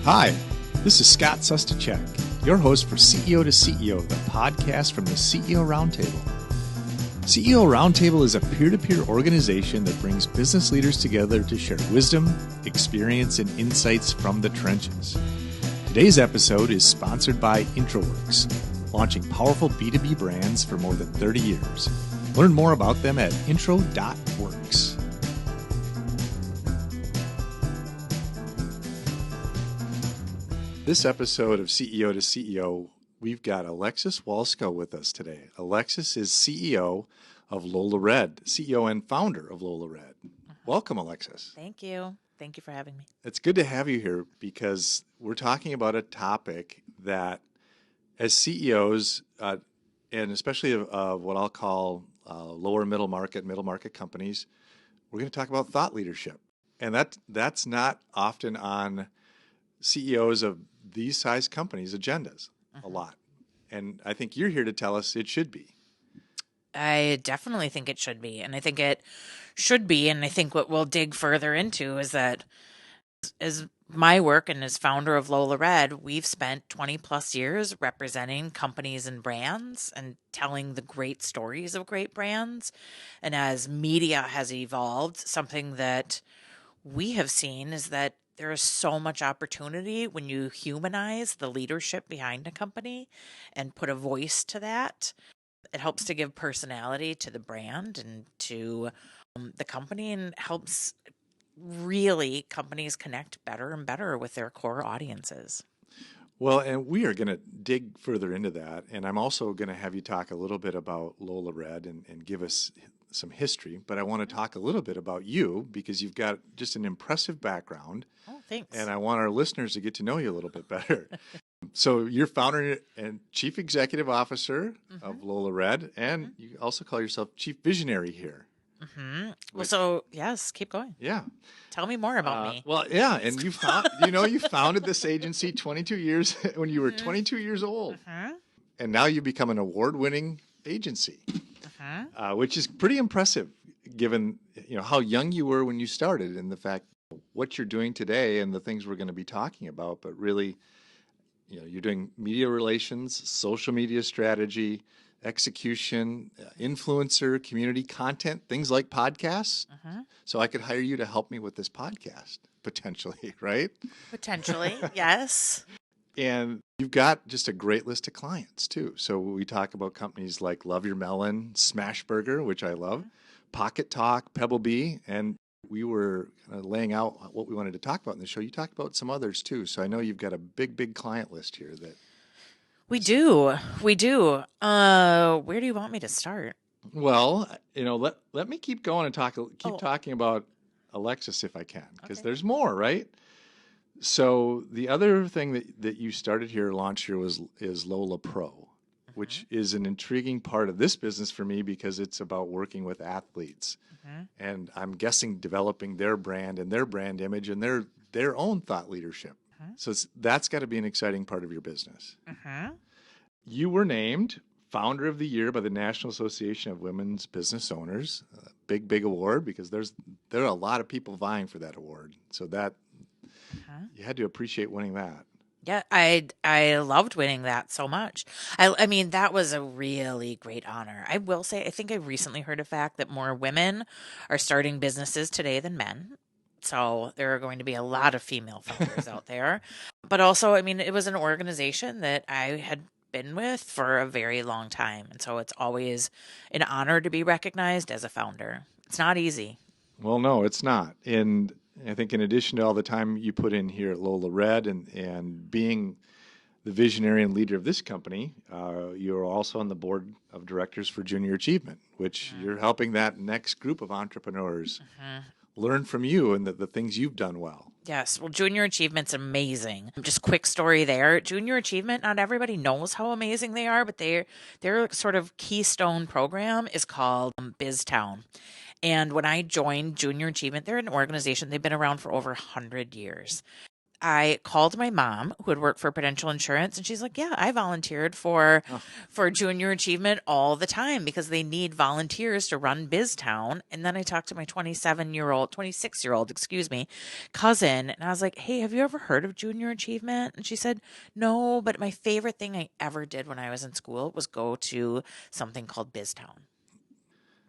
Hi, this is Scott Sustacek, your host for CEO to CEO, the podcast from the CEO Roundtable. CEO Roundtable is a peer-to-peer organization that brings business leaders together to share wisdom, experience, and insights from the trenches. Today's episode is sponsored by IntroWorks, launching powerful B2B brands for more than 30 years. Learn more about them at intro.works. This episode of CEO to CEO, we've got Alexis Walsko with us today. Alexis is CEO of Lola Red, CEO and founder of Lola Red. Welcome, Alexis. Thank you. Thank you for having me. It's good to have you here because we're talking about a topic that as CEOs, and especially of what I'll call lower middle market companies, we're going to talk about thought leadership. And that's not often on CEOs of these size companies' agendas a lot. And I think you're here to tell us it should be. I definitely think it should be. And I think it should be. And I think what we'll dig further into is that as my work and as founder of Lola Red, we've spent 20 plus years representing companies and brands and telling the great stories of great brands. And as media has evolved, something that we have seen is that there is so much opportunity when you humanize the leadership behind a company and put a voice to that. It helps to give personality to the brand and to the company, and helps really companies connect better and better with their core audiences. Well, and we are going to dig further into that. And I'm also going to have you talk a little bit about Lola Red and give us some history. But I want to talk a little bit about you because you've got just an impressive background. Oh, thanks. And I want our listeners to get to know you a little bit better. So you're founder and chief executive officer of Lola Red, and you also call yourself chief visionary here. Well, so yes, keep going. Yeah. Tell me more about me. Well, yeah, and you founded this agency 22 years when you were 22 years old, and now you become an award-winning agency, which is pretty impressive given how young you were when you started, and the fact what you're doing today and the things we're going to be talking about. But really, you're doing media relations, social media strategy, execution, influencer, community content, things like podcasts. So I could hire you to help me with this podcast, potentially, right? Potentially, yes. And you've got just a great list of clients, too. So we talk about companies like Love Your Melon, Smashburger, which I love, Pocket Talk, Pebble Bee, and we were kind of laying out what we wanted to talk about in the show. You talked about some others, too. So I know you've got a big client list here that... We do. Where do you want me to start? Well, let me keep going and talking about Alexis if I can, because there's more, right? So the other thing that you started here, launched here, is Lola Pro, which is an intriguing part of this business for me because it's about working with athletes, and I'm guessing developing their brand and their brand image and their own thought leadership. So that's got to be an exciting part of your business. You were named Founder of the Year by the National Association of Women's Business Owners. Big award because there are a lot of people vying for that award. So that you had to appreciate winning that. Yeah, I loved winning that so much. I mean, that was a really great honor. I will say, I think I recently heard a fact that more women are starting businesses today than men. So there are going to be a lot of female founders out there. But also, I mean, it was an organization that I had been with for a very long time. And so it's always an honor to be recognized as a founder. It's not easy. Well, no, it's not. And I think in addition to all the time you put in here at Lola Red and being the visionary and leader of this company, you're also on the board of directors for Junior Achievement, which you're helping that next group of entrepreneurs learn from you and the things you've done well. Yes. Well, Junior Achievement's amazing. Just quick story there. Junior Achievement, not everybody knows how amazing they are, but their sort of keystone program is called BizTown. And when I joined Junior Achievement, they're an organization, they've been around for over 100 years. I called my mom, who had worked for Prudential Insurance, and she's like, "Yeah, I volunteered for Oh, Junior Achievement all the time because they need volunteers to run BizTown." And then I talked to my 26-year old, excuse me, cousin, and I was like, "Hey, have you ever heard of Junior Achievement?" And she said, "No, but my favorite thing I ever did when I was in school was go to something called BizTown."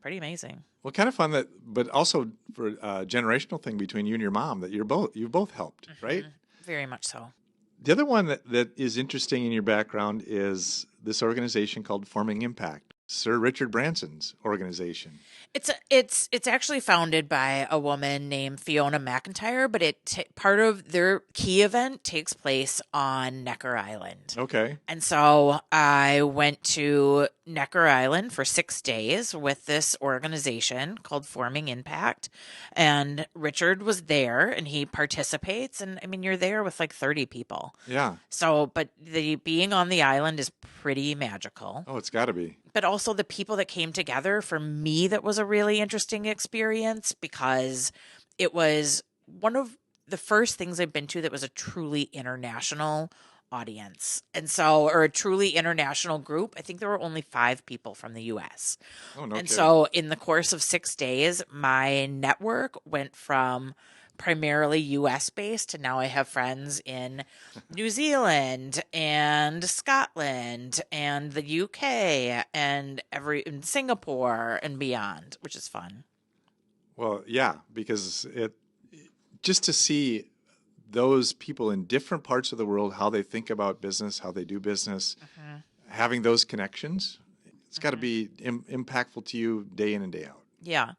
Pretty amazing. well, kind of fun that, but also for a generational thing between you and your mom that you've both helped, right? Very much so. The other one that is interesting in your background is this organization called Forming Impact, Sir Richard Branson's organization. It's actually founded by a woman named Fiona McIntyre, but part of their key event takes place on Necker Island. Okay. And so I went to Necker Island for 6 days with this organization called Forming Impact. And Richard was there and he participates. And I mean, you're there with like 30 people. Yeah. So, but the being on the island is pretty magical. Oh, it's got to be. But also the people that came together, for me, that was a really interesting experience because it was one of the first things I've been to that was a truly international audience. And so, or a truly international group. I think there were only 5 people from the US. Oh, no And kidding. so in the course of 6 days, my network went from primarily US based, and now I have friends in New Zealand and Scotland and the UK and in Singapore and beyond, which is fun. Well, yeah, because just to see those people in different parts of the world, how they think about business, how they do business, having those connections, it's got to be impactful to you day in and day out. Yeah.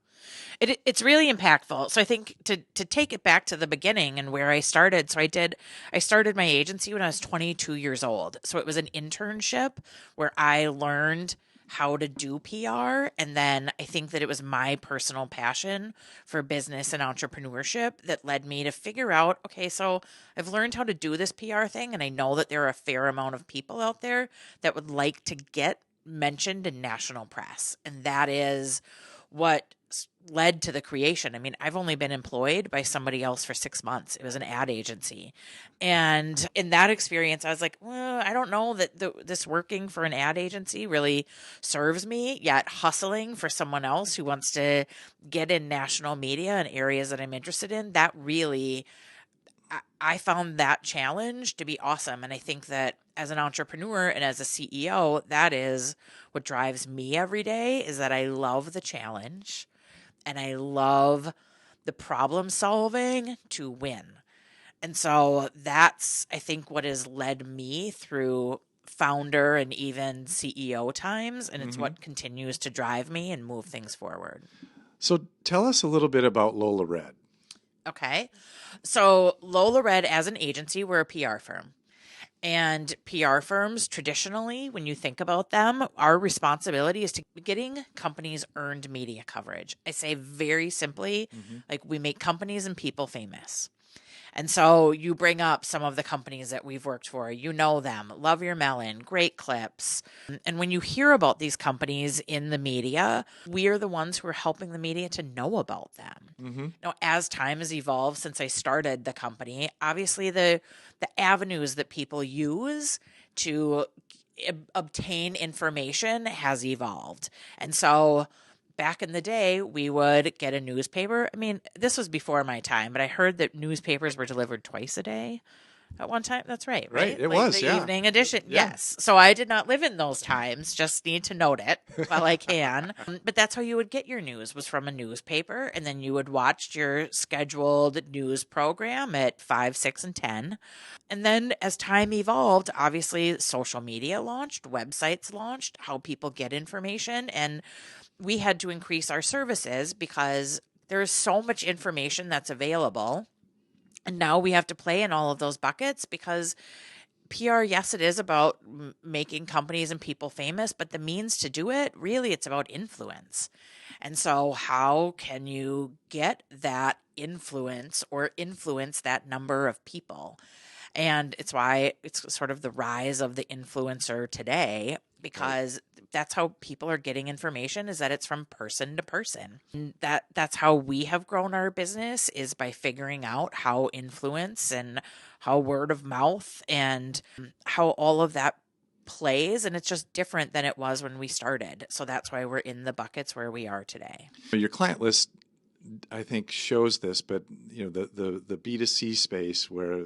It's really impactful. So I think to take it back to the beginning and where I started. So I started my agency when I was 22 years old. So it was an internship where I learned how to do PR. And then I think that it was my personal passion for business and entrepreneurship that led me to figure out, okay, so I've learned how to do this PR thing. And I know that there are a fair amount of people out there that would like to get mentioned in national press. And that is what led to the creation. I mean, I've only been employed by somebody else for 6 months. It was an ad agency. And in that experience, I was like, well, I don't know that this working for an ad agency really serves me, yet hustling for someone else who wants to get in national media in areas that I'm interested in, that really, I found that challenge to be awesome. And I think that as an entrepreneur and as a CEO, that is what drives me every day, is that I love the challenge and I love the problem solving to win. And so that's, I think, what has led me through founder and even CEO times. And it's what continues to drive me and move things forward. So tell us a little bit about Lola Red. Okay. So Lola Red, as an agency, we're a PR firm. And PR firms, traditionally, when you think about them, our responsibility is to getting companies earned media coverage. I say very simply, like, we make companies and people famous. And so you bring up some of the companies that we've worked for. You know them. Love Your Melon, Great Clips. And when you hear about these companies in the media, we are the ones who are helping the media to know about them. Now, as time has evolved since I started the company, obviously the avenues that people use to obtain information has evolved. And so back in the day, we would get a newspaper. I mean, this was before my time, but I heard that newspapers were delivered twice a day at one time. That's right, right? Right, it Like was, the yeah. evening edition. Yeah. Yes. So I did not live in those times. Just need to note it while I can. But that's how you would get your news, was from a newspaper, and then you would watch your scheduled news program at 5, 6, and 10. And then as time evolved, obviously social media launched, websites launched, how people get information, and we had to increase our services because there's so much information that's available. And now we have to play in all of those buckets because PR, yes, it is about making companies and people famous, but the means to do it, really, it's about influence. And so how can you get that influence or influence that number of people? And it's why it's sort of the rise of the influencer today, because that's how people are getting information, is that it's from person to person. And that's how we have grown our business, is by figuring out how influence and how word of mouth and how all of that plays. And it's just different than it was when we started. So that's why we're in the buckets where we are today. Your client list, I think, shows this, but the B2C space, where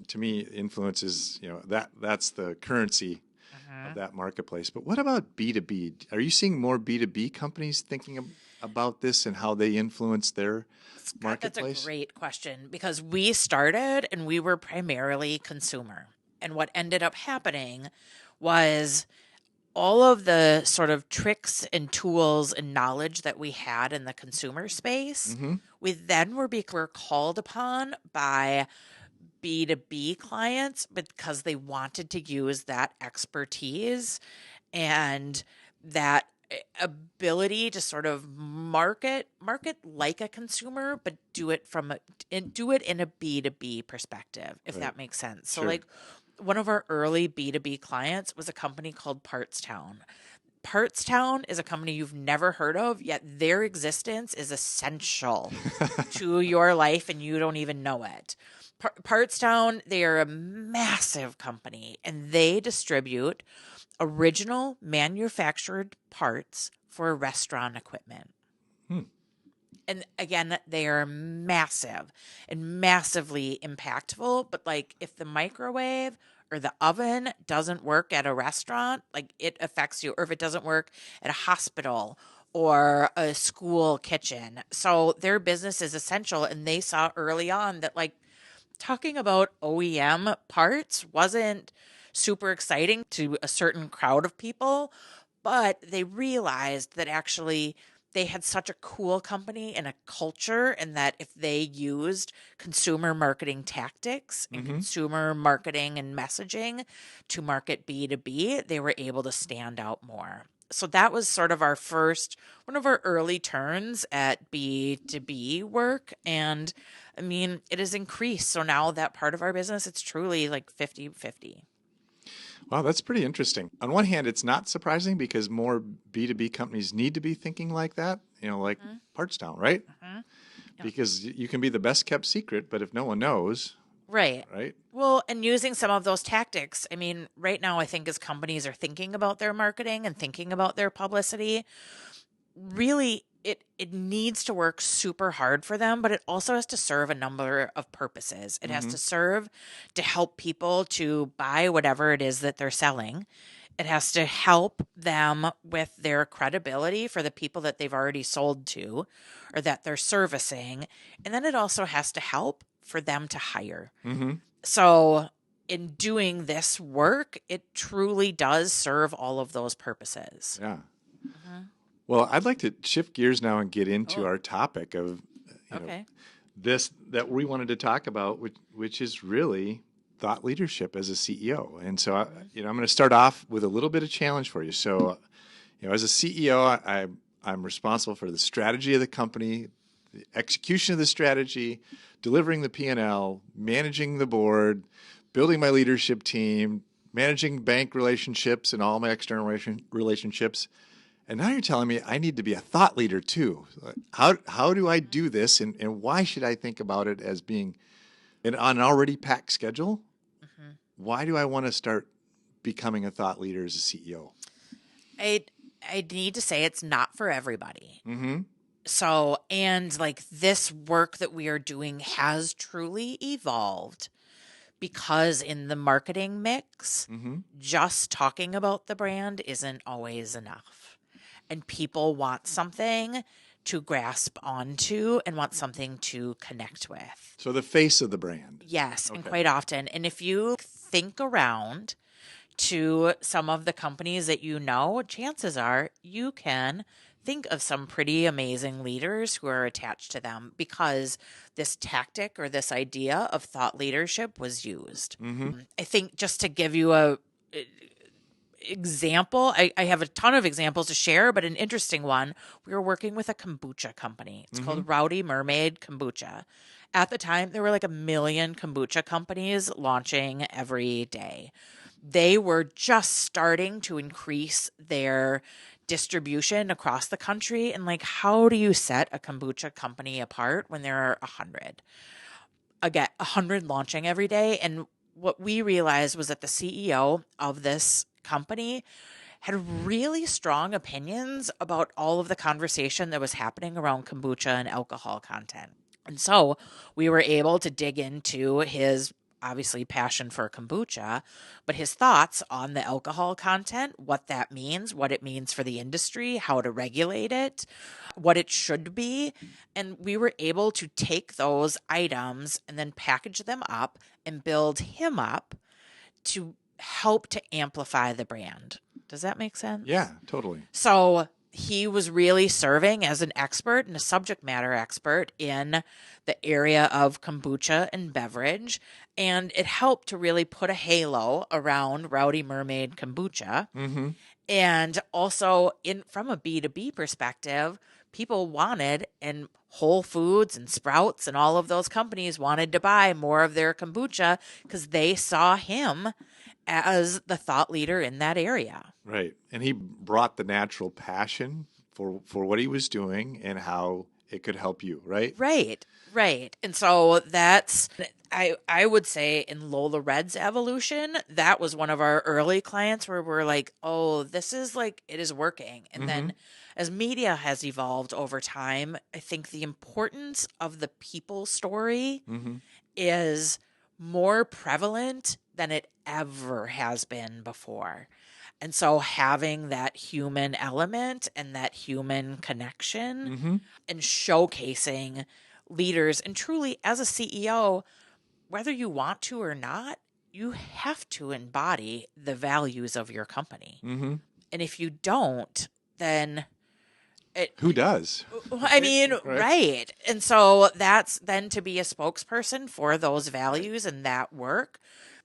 to me influence is that's the currency of that marketplace. But what about B2B? Are you seeing more B2B companies thinking about this and how they influence their marketplace? That's a great question, because we started and we were primarily consumer. And what ended up happening was all of the sort of tricks and tools and knowledge that we had in the consumer space, we then were called upon by B2B clients because they wanted to use that expertise and that ability to sort of market like a consumer, but do it in a B2B perspective, if that makes sense. So like one of our early B2B clients was a company called Partstown. Partstown is a company you've never heard of, yet their existence is essential to your life and you don't even know it. Partstown, they are a massive company and they distribute original manufactured parts for restaurant equipment. And again, they are massive and massively impactful. But like if the microwave or the oven doesn't work at a restaurant, like it affects you, or if it doesn't work at a hospital or a school kitchen. So their business is essential. And they saw early on that like talking about OEM parts wasn't super exciting to a certain crowd of people, but they realized that actually they had such a cool company and a culture, and that if they used consumer marketing tactics and consumer marketing and messaging to market B2B, they were able to stand out more. So that was sort of one of our early turns at B2B work. And I mean, it has increased. So now that part of our business, it's truly like 50-50. Wow, that's pretty interesting. On one hand, it's not surprising because more B2B companies need to be thinking like that, like Partstown, right? Yep. Because you can be the best kept secret, but if no one knows, right? Right. Well, and using some of those tactics, I mean, right now, I think as companies are thinking about their marketing and thinking about their publicity, really it needs to work super hard for them, but it also has to serve a number of purposes. It has to serve to help people to buy whatever it is that they're selling. It has to help them with their credibility for the people that they've already sold to or that they're servicing. And then it also has to help for them to hire. So in doing this work, it truly does serve all of those purposes. Yeah. Well, I'd like to shift gears now and get into our topic of this that we wanted to talk about, which is really thought leadership as a CEO. And so, I'm going to start off with a little bit of challenge for you. So, as a CEO, I'm responsible for the strategy of the company, the execution of the strategy, delivering the P&L, managing the board, building my leadership team, managing bank relationships and all my external relationships. And now you're telling me I need to be a thought leader too. How do I do this, and why should I think about it as being on an already packed schedule? Why do I want to start becoming a thought leader as a CEO? I need to say it's not for everybody. So, and like this work that we are doing has truly evolved because in the marketing mix, just talking about the brand isn't always enough. And people want something to grasp onto and want something to connect with. So the face of the brand. Yes, and quite often. And if you think around to some of the companies that you know, chances are you can think of some pretty amazing leaders who are attached to them because this tactic or this idea of thought leadership was used. I think just to give you a example, I have a ton of examples to share, but an interesting one, we were working with a kombucha company. It's called Rowdy Mermaid Kombucha. At the time, there were like 1 million kombucha companies launching every day. They were just starting to increase their distribution across the country. And like, how do you set a kombucha company apart when there are 100? Again, 100 launching every day. And what we realized was that the CEO of this company had really strong opinions about all of the conversation that was happening around kombucha and alcohol content. And so we were able to dig into his obviously passion for kombucha, but his thoughts on the alcohol content, what that means, what it means for the industry, how to regulate it, what it should be. And we were able to take those items and then package them up and build him up to help to amplify the brand. Does that make sense? Yeah, totally. So he was really serving as an expert and a subject matter expert in the area of kombucha and beverage. And it helped to really put a halo around Rowdy Mermaid Kombucha. Mm-hmm. And also from a B2B perspective, people wanted, and Whole Foods and Sprouts and all of those companies wanted to buy more of their kombucha because they saw him as the thought leader in that area. Right. And he brought the natural passion for what he was doing and how it could help you, right? Right. And so that's, I would say in Lola Red's evolution, that was one of our early clients where we're like, oh, this is like, it is working. And then as media has evolved over time, I think the importance of the people story is more prevalent than it ever has been before. And so having that human element and that human connection and showcasing leaders, and truly as a CEO, whether you want to or not, you have to embody the values of your company. And if you don't, then who does? I mean, right. And so that's then to be a spokesperson for those values and that work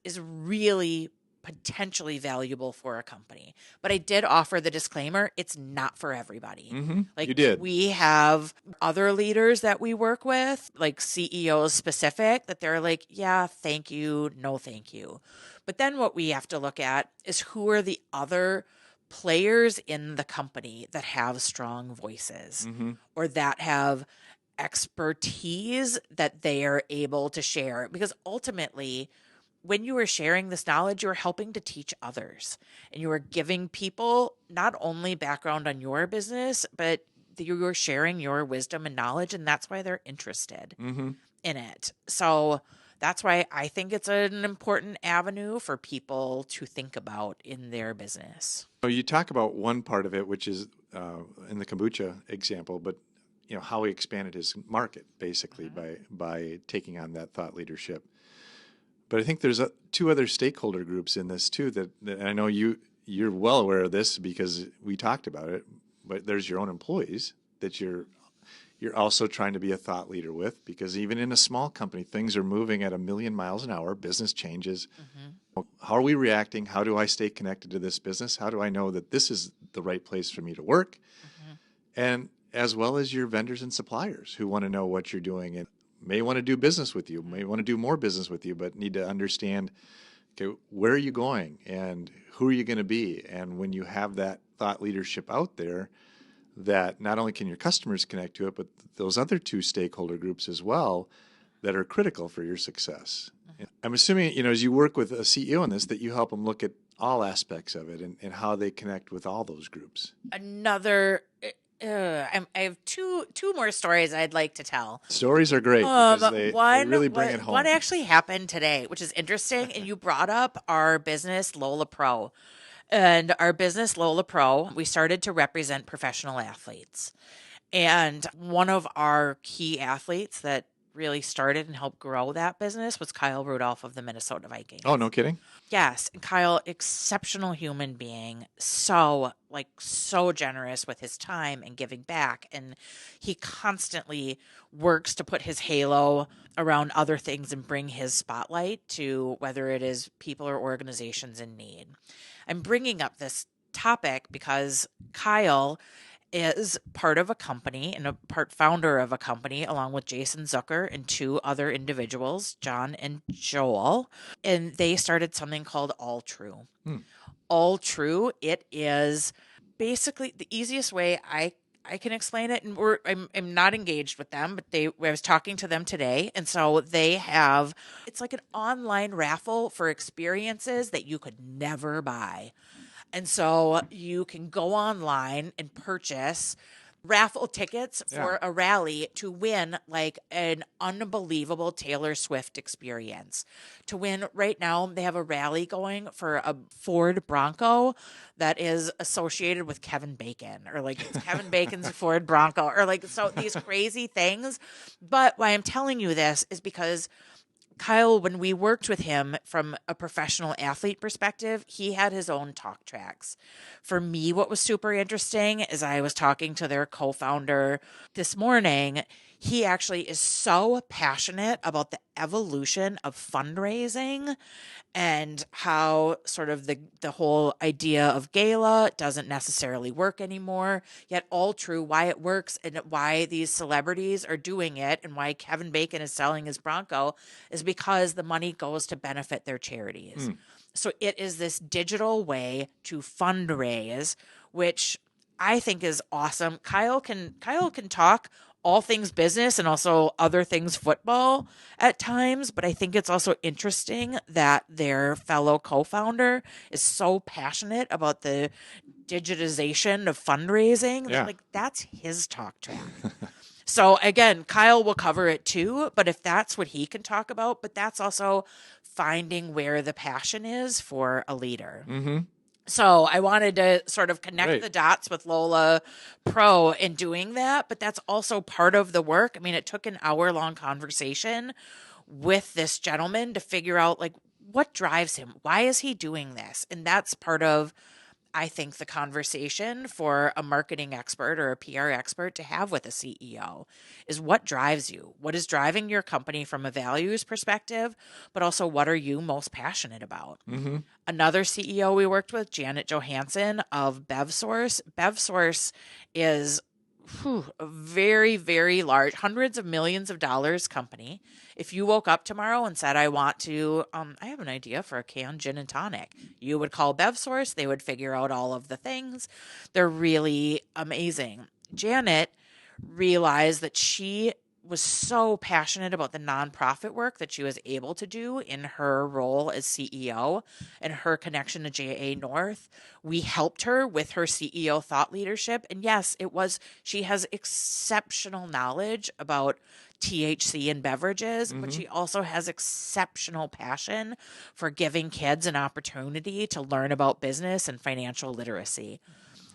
is really potentially valuable for a company. But I did offer the disclaimer, it's not for everybody. Like, you did. We have other leaders that we work with, like CEOs specific, that they're like, yeah, thank you, no thank you. But then what we have to look at is who are the other players in the company that have strong voices or that have expertise that they are able to share. Because ultimately, when you are sharing this knowledge, you're helping to teach others and you are giving people not only background on your business, but you're sharing your wisdom and knowledge. And that's why they're interested in it. So that's why I think it's an important avenue for people to think about in their business. So you talk about one part of it, which is in the kombucha example, but how he expanded his market basically by taking on that thought leadership. But I think there's two other stakeholder groups in this too that and I know you're well aware of this because we talked about it. But there's your own employees that you're also trying to be a thought leader with, because even in a small company, things are moving at 1,000,000 miles an hour. Business changes. How are we reacting? How do I stay connected to this business? How do I know that this is the right place for me to work? And as well as your vendors and suppliers who want to know what you're doing and may want to do business with you, may want to do more business with you, but need to understand, okay, where are you going and who are you going to be? And when you have that thought leadership out there, that not only can your customers connect to it, but those other two stakeholder groups as well that are critical for your success. I'm assuming, as you work with a CEO on this, that you help them look at all aspects of it and how they connect with all those groups. I have two more stories I'd like to tell. Stories are great because they really bring it home. One actually happened today, which is interesting, and you brought up our business, Lola Pro. And our business, Lola Pro, we started to represent professional athletes. And one of our key athletes that really started and helped grow that business was Kyle Rudolph of the Minnesota Vikings. Oh, no kidding? Yes. And Kyle, exceptional human being, so generous with his time and giving back. And he constantly works to put his halo around other things and bring his spotlight to whether it is people or organizations in need. I'm bringing up this topic because Kyle is part of a company and a part founder of a company along with Jason Zucker and two other individuals, John and Joel. And they started something called All True. All True, it is basically the easiest way I can explain it. And I'm not engaged with them, but I was talking to them today. And so they have, it's like an online raffle for experiences that you could never buy. And so you can go online and purchase raffle tickets for a rally to win like an unbelievable Taylor Swift experience. To win right now, they have a rally going for a Ford Bronco that is associated with Kevin Bacon, or like it's Kevin Bacon's Ford Bronco, or like so these crazy things. But why I'm telling you this is because Kyle, when we worked with him from a professional athlete perspective, he had his own talk tracks. For me, what was super interesting is I was talking to their co-founder this morning. He actually is so passionate about the evolution of fundraising and how sort of the whole idea of gala doesn't necessarily work anymore, yet All True, why it works and why these celebrities are doing it and why Kevin Bacon is selling his Bronco is because the money goes to benefit their charities. So it is this digital way to fundraise, which I think is awesome. Kyle can talk all things business and also other things football at times, but I think it's also interesting that their fellow co-founder is so passionate about the digitization of fundraising. Yeah. Like that's his talk track. So again, Kyle will cover it too, but if that's what he can talk about, but that's also finding where the passion is for a leader. So I wanted to sort of connect the dots with Lola Pro in doing that, but that's also part of the work. I mean, it took an hour-long conversation with this gentleman to figure out like what drives him. Why is he doing this? And that's part of, I think, the conversation for a marketing expert or a PR expert to have with a CEO is what drives you? What is driving your company from a values perspective, but also what are you most passionate about? Another CEO we worked with, Janet Johansson of BevSource. BevSource is a very, very large, hundreds of millions of dollars company. If you woke up tomorrow and said, I want to, I have an idea for a canned gin and tonic, you would call BevSource. They would figure out all of the things. They're really amazing. Janet realized that she was so passionate about the nonprofit work that she was able to do in her role as CEO and her connection to JA North. We helped her with her CEO thought leadership. And yes, she has exceptional knowledge about THC and beverages, but she also has exceptional passion for giving kids an opportunity to learn about business and financial literacy.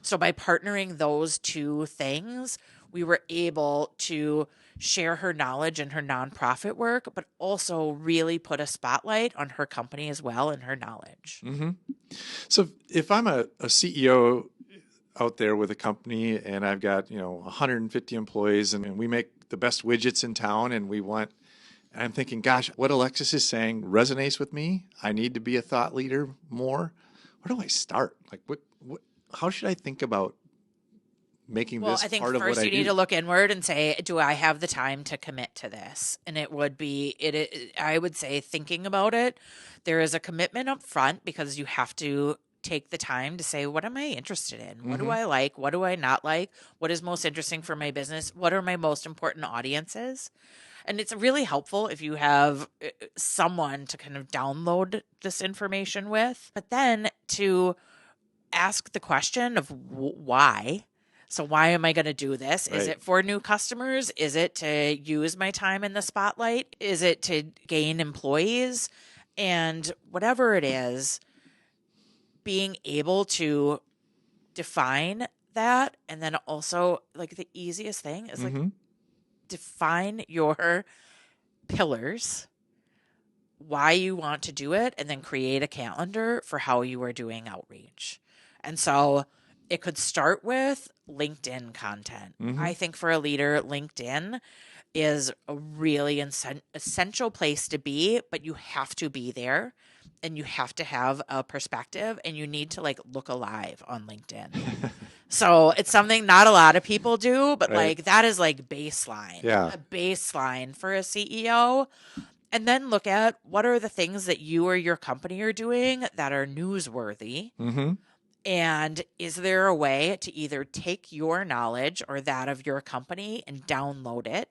So by partnering those two things, we were able to share her knowledge and her nonprofit work, but also really put a spotlight on her company as well and her knowledge. So if I'm a CEO out there with a company and I've got, 150 employees and we make the best widgets in town and I'm thinking, gosh, what Alexis is saying resonates with me. I need to be a thought leader more. Where do I start? Like how should I think about making this I think part of what I do? first you need to look inward and say, do I have the time to commit to this? And it would be, I would say thinking about it, there is a commitment up front because you have to take the time to say, what am I interested in? What do I like? What do I not like? What is most interesting for my business? What are my most important audiences? And it's really helpful if you have someone to kind of download this information with, but then to ask the question of why. So why am I going to do this? Is it for new customers? Is it to use my time in the spotlight? Is it to gain employees? And whatever it is, being able to define that. And then also like the easiest thing is like define your pillars, why you want to do it, and then create a calendar for how you are doing outreach. And so it could start with LinkedIn content. I think for a leader, LinkedIn is a really essential place to be, but you have to be there and you have to have a perspective and you need to like look alive on LinkedIn. So it's something not a lot of people do, but Right. like that is like baseline, Yeah. a baseline for a CEO. And then look at what are the things that you or your company are doing that are newsworthy. Mm-hmm. And is there a way to either take your knowledge or that of your company and download it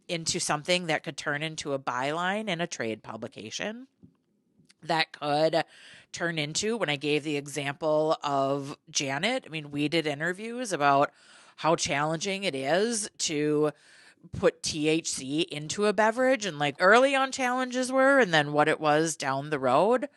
into something that could turn into a byline in a trade publication? That could turn into, when I gave the example of Janet, I mean, we did interviews about how challenging it is to put THC into a beverage and like early on challenges were and then what it was down the road.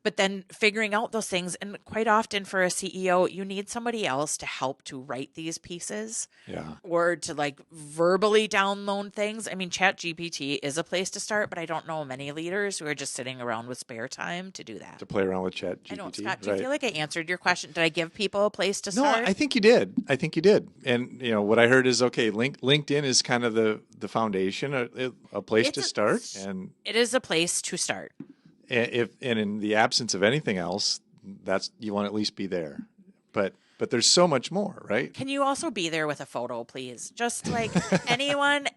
But then figuring out those things, and quite often for a CEO, you need somebody else to help to write these pieces Yeah. or to like verbally download things. I mean, Chat GPT is a place to start, but I don't know many leaders who are just sitting around with spare time to do that. To play around with Chat GPT. I don't, Scott, do you Right. feel like I answered your question? Did I give people a place to No, start? I think you did. I think you did. And what I heard is okay. LinkedIn is kind of the foundation, a place to start, and it is a place to start. if and in the absence of anything else, that's you want to at least be there. But there's so much more, right? Can you also be there with a photo, please? Just like anyone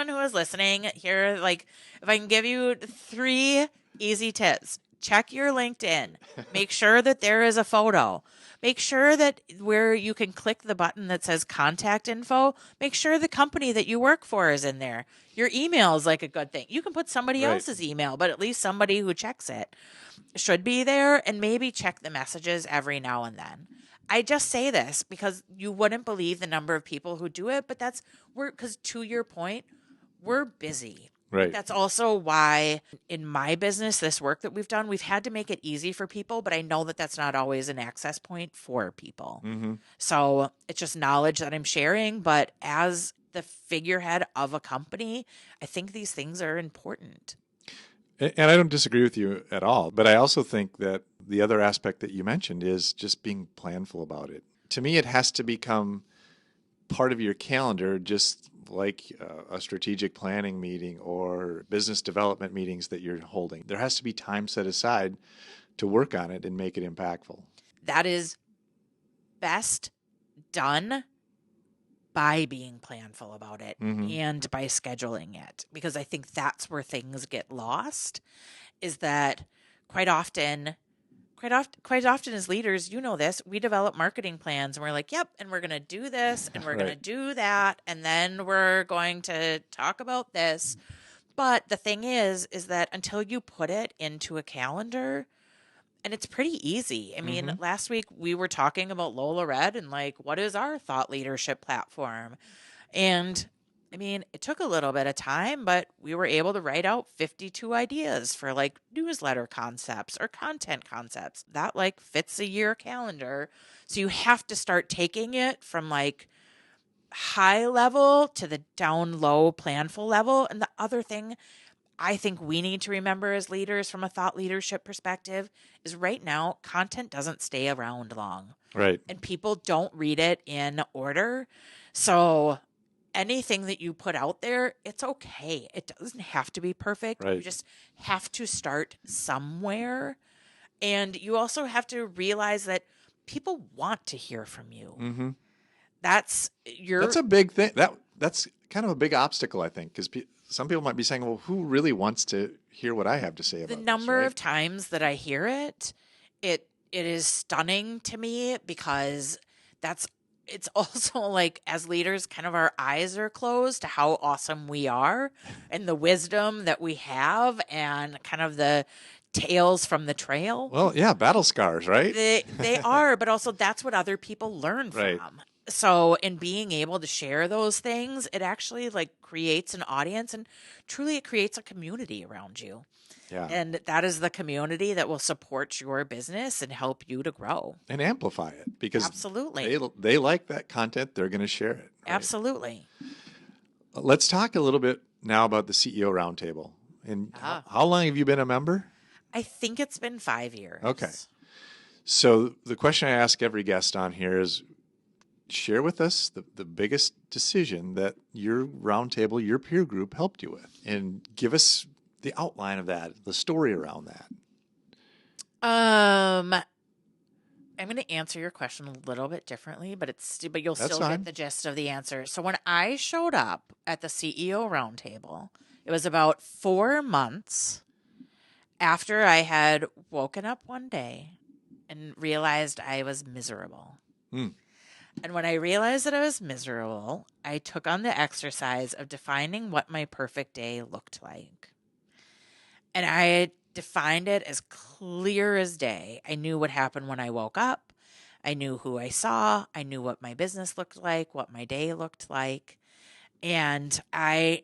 who is listening here, like if I can give you 3 easy tips. Check your LinkedIn. Make sure that there is a photo. Make sure that where you can click the button that says contact info, make sure the company that you work for is in there. Your email is like a good thing. You can put somebody Right. else's email, but at least somebody who checks it should be there, and maybe check the messages every now and then. I just say this because you wouldn't believe the number of people who do it, but because to your point, we're busy. Right. That's also why in my business, this work that we've done, we've had to make it easy for people, but I know that that's not always an access point for people. Mm-hmm. So it's just knowledge that I'm sharing. But as the figurehead of a company, I think these things are important. And I don't disagree with you at all, but I also think that the other aspect that you mentioned is just being planful about it. To me, it has to become part of your calendar, just like a strategic planning meeting or business development meetings that you're holding. There has to be time set aside to work on it and make it impactful. That is best done by being planful about it and by scheduling it, because I think that's where things get lost, is that quite often as leaders, you know this, we develop marketing plans and we're like, yep, and we're going to do this and we're Right. going to do that, and then we're going to talk about this. But the thing is that until you put it into a calendar, and it's pretty easy. I mean, last week we were talking about Lola Red and like, what is our thought leadership platform? And I mean, it took a little bit of time, but we were able to write out 52 ideas for like newsletter concepts or content concepts. That like fits a year calendar. So you have to start taking it from like high level to the down low planful level. And the other thing I think we need to remember as leaders from a thought leadership perspective is right now, content doesn't stay around long. Right. And people don't read it in order. So anything that you put out there, it's okay. It doesn't have to be perfect. Right. You just have to start somewhere. And you also have to realize that people want to hear from you. Mm-hmm. That's a big thing. That's kind of a big obstacle, I think, because some people might be saying, well, who really wants to hear what I have to say about the this, number right? of times that I hear it, it is stunning to me, because it's also like, as leaders, kind of our eyes are closed to how awesome we are and the wisdom that we have and kind of the tales from the trail. Well, yeah, battle scars, right? They are, but also that's what other people learn Right. from. So in being able to share those things, it actually like creates an audience, and truly it creates a community around you. Yeah. And that is the community that will support your business and help you to grow. And amplify it, because Absolutely. they like that content. They're going to share it. Right? Absolutely. Let's talk a little bit now about the CEO Roundtable. And how long have you been a member? I think it's been 5 years. Okay. So the question I ask every guest on here is, share with us the biggest decision that your roundtable, your peer group helped you with, and give us the outline of that, the story around that. I I'm going to answer your question a little bit differently, but you'll That's still fine. get the gist of the answer. So when I showed up at the CEO roundtable, it was about 4 months after I had woken up one day and realized I was miserable. Mm. And when I realized that I was miserable, I took on the exercise of defining what my perfect day looked like. And I defined it as clear as day. I knew what happened when I woke up. I knew who I saw. I knew what my business looked like, what my day looked like. And I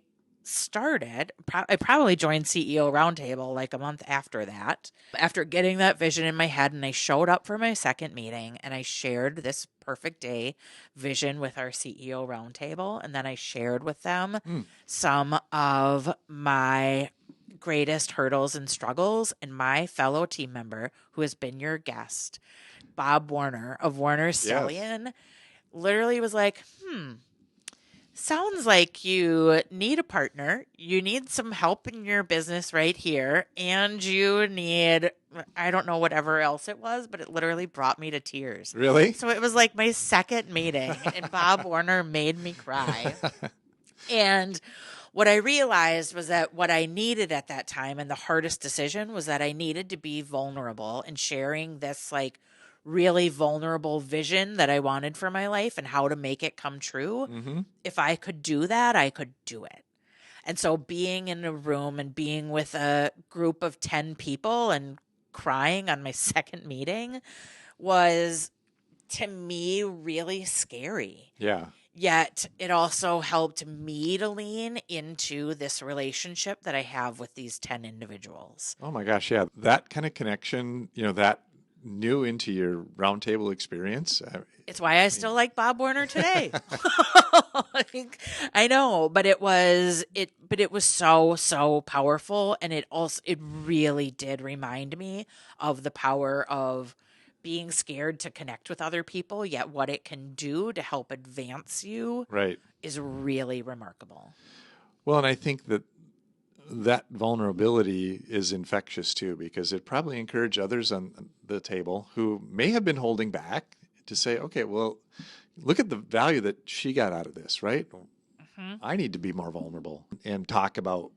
probably joined CEO Roundtable like a month after that, after getting that vision in my head. And I showed up for my second meeting and I shared this perfect day vision with our CEO Roundtable. And then I shared with them some of my greatest hurdles and struggles. And my fellow team member, who has been your guest, Bob Warner of Warner Stellian, literally was like, sounds like you need a partner. You need some help in your business right here. And you need, I don't know, whatever else it was, but it literally brought me to tears. Really? So it was like my second meeting, and Bob Warner made me cry. And what I realized was that what I needed at that time, and the hardest decision, was that I needed to be vulnerable and sharing this like really vulnerable vision that I wanted for my life and how to make it come true. Mm-hmm. If I could do that, I could do it. And so being in a room and being with a group of 10 people and crying on my second meeting was, to me, really scary. Yeah. Yet it also helped me to lean into this relationship that I have with these 10 individuals. Oh my gosh, yeah. That kind of connection, that new into your roundtable experience. It's why I still like Bob Warner today. I know, but it was so powerful, and it really did remind me of the power of being scared to connect with other people, yet what it can do to help advance you is really remarkable. Well, and I think that vulnerability is infectious too, because it probably encouraged others on the table who may have been holding back to say, okay, well, look at the value that she got out of this, right? Mm-hmm. I need to be more vulnerable and talk about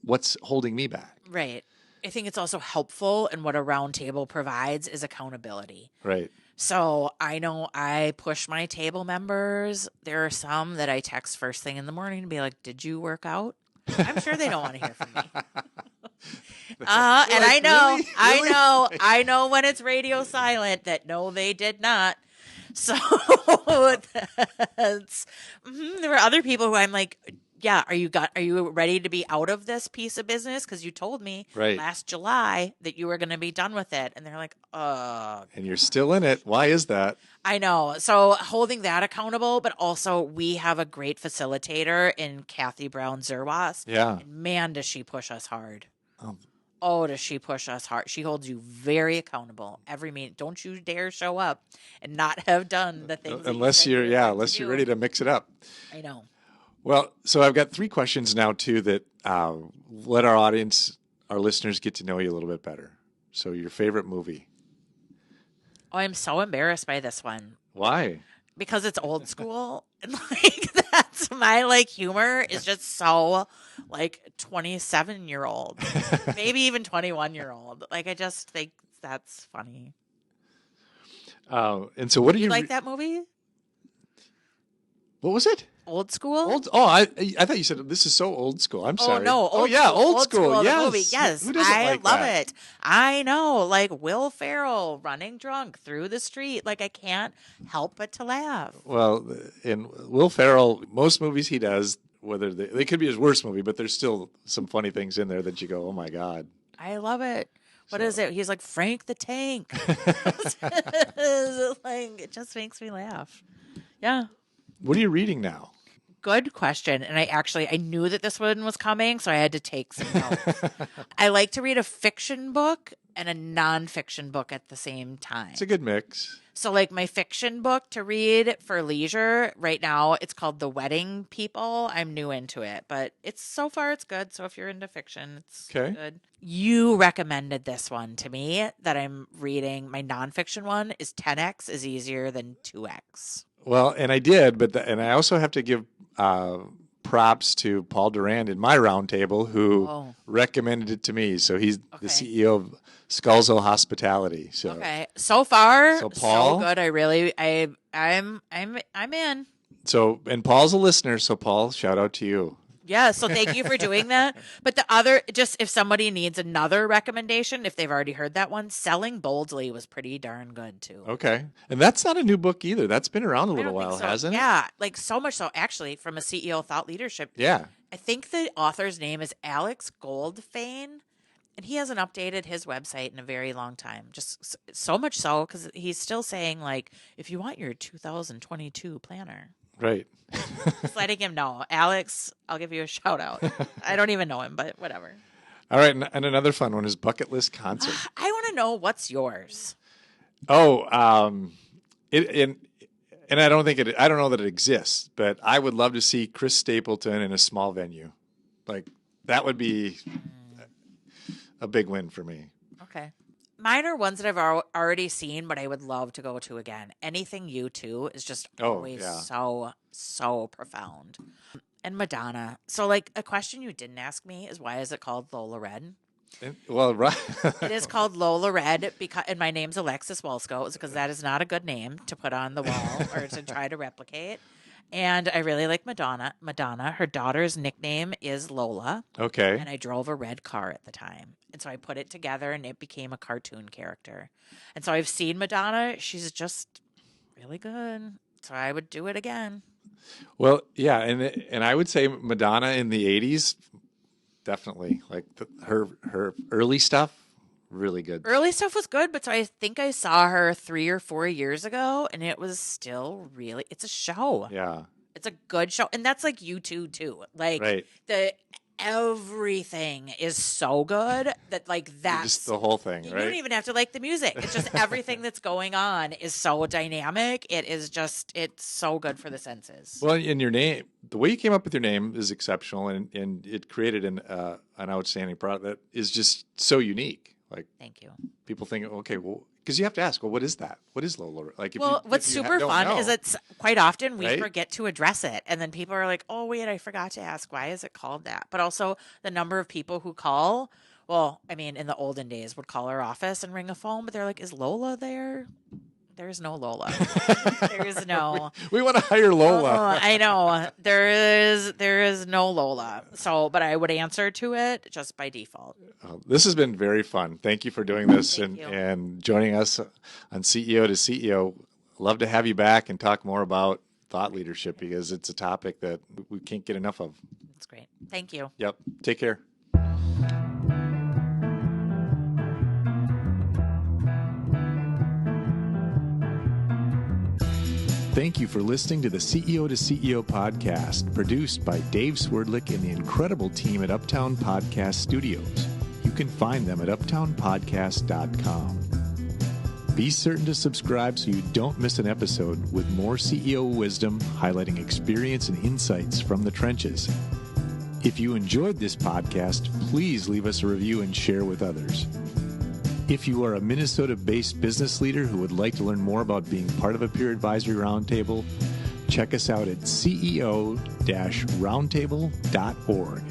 what's holding me back. Right. I think it's also helpful, and what a roundtable provides is accountability. Right. So I know I push my table members. There are some that I text first thing in the morning to be like, did you work out? I'm sure they don't want to hear from me. And I know, really? I know when it's radio silent that no, they did not. So that's, there were other people who I'm like, yeah, are you ready to be out of this piece of business? Because you told me last July that you were going to be done with it. And they're like, and you're still in it. Why is that? I know. So holding that accountable, but also we have a great facilitator in Kathy Brown Zerwas. Yeah. And man, does she push us hard. Oh, does she push us hard. She holds you very accountable every meeting. Don't you dare show up and not have done the things. Unless you're ready to mix it up. I know. Well, so I've got 3 questions now too that let our audience, our listeners, get to know you a little bit better. So your favorite movie? Oh, I'm so embarrassed by this one. Why? Because it's old school. And that's my humor is just so 27-year-old, maybe even 21-year-old. I just think that's funny. And so what do you like that movie? What was it? Old School? I thought you said this is so old school. I'm sorry. No. Old school. Yes. Movie. Yes. Who doesn't like that? I love it. I know. Will Ferrell running drunk through the street. I can't help but to laugh. Well, in Will Ferrell, most movies he does, whether they could be his worst movie, but there's still some funny things in there that you go, oh my God. I love it. What is it? He's like Frank the Tank. It just makes me laugh. Yeah. What are you reading now? good question. And I knew that this one was coming, so I had to take some notes. I like to read a fiction book and a nonfiction book at the same time. It's a good mix. So like my fiction book to read for leisure right now, it's called The Wedding People. I'm new into it, but so far it's good. So if you're into fiction, it's good. You recommended this one to me that I'm reading. My nonfiction one is 10x is easier than 2x. Well, and I did, and I also have to give props to Paul Durand in my roundtable who recommended it to me. So he's the CEO of Scalzo Hospitality. So okay, so far Paul, so good. I'm in. So and Paul's a listener. So Paul, shout out to you. Yeah, so thank you for doing that. But the other, just if somebody needs another recommendation, if they've already heard that one, Selling Boldly was pretty darn good too. Okay. And that's not a new book either. That's been around a little while, hasn't it? Yeah, like so much so actually from a CEO thought leadership. Yeah. I think the author's name is Alex Goldfein, and he hasn't updated his website in a very long time. Just so much so because he's still saying like, if you want your 2022 planner. Right. Just letting him know. Alex, I'll give you a shout out. I don't even know him, but whatever. All right. And another fun one is bucket list concert. I want to know what's yours. Oh, and I don't know that it exists, but I would love to see Chris Stapleton in a small venue. Like that would be a big win for me. Okay. Mine are ones that I've already seen, but I would love to go to again. Anything U2 is just always so profound. And Madonna. So, like, a question you didn't ask me is why is it called Lola Red? Well, right. It is called Lola Red and my name's Alexis Walsko, because that is not a good name to put on the wall or to try to replicate. And I really like Madonna. Her daughter's nickname is Lola. Okay. And I drove a red car at the time. And so I put it together and it became a cartoon character. And so I've seen Madonna. She's just really good. So I would do it again. Well, yeah. And I would say Madonna in the 80s, definitely. Like her early stuff, really good. Early stuff was good, but so I think I saw her 3 or 4 years ago, and it was still it's a show. Yeah. It's a good show. And that's like U2 too. Like everything is so good that like that's just the whole thing, right? You don't even have to like the music. It's just everything that's going on is so dynamic. It's so good for the senses. Well, in your name, the way you came up with your name is exceptional, and it created an outstanding product that is just so unique. Like, thank you. People think, okay, well, because you have to ask, well, what is that? What is Lola? Like, what's super fun is that quite often we forget to address it, and then people are like, "Oh, wait, I forgot to ask. Why is it called that?" But also the number of people who call. Well, I mean, in the olden days, would call our office and ring a phone, but they're like, "Is Lola there?" There's no Lola. There's no. We want to hire Lola. I know there is no Lola. So, but I would answer to it just by default. This has been very fun. Thank you for doing this and joining us on CEO to CEO. Love to have you back and talk more about thought leadership because it's a topic that we can't get enough of. That's great. Thank you. Yep. Take care. Thank you for listening to the CEO to CEO podcast, produced by Dave Swerdlick and the incredible team at Uptown Podcast Studios. You can find them at uptownpodcast.com. Be certain to subscribe so you don't miss an episode with more CEO wisdom highlighting experience and insights from the trenches. If you enjoyed this podcast, please leave us a review and share with others. If you are a Minnesota-based business leader who would like to learn more about being part of a peer advisory roundtable, check us out at ceo-roundtable.org.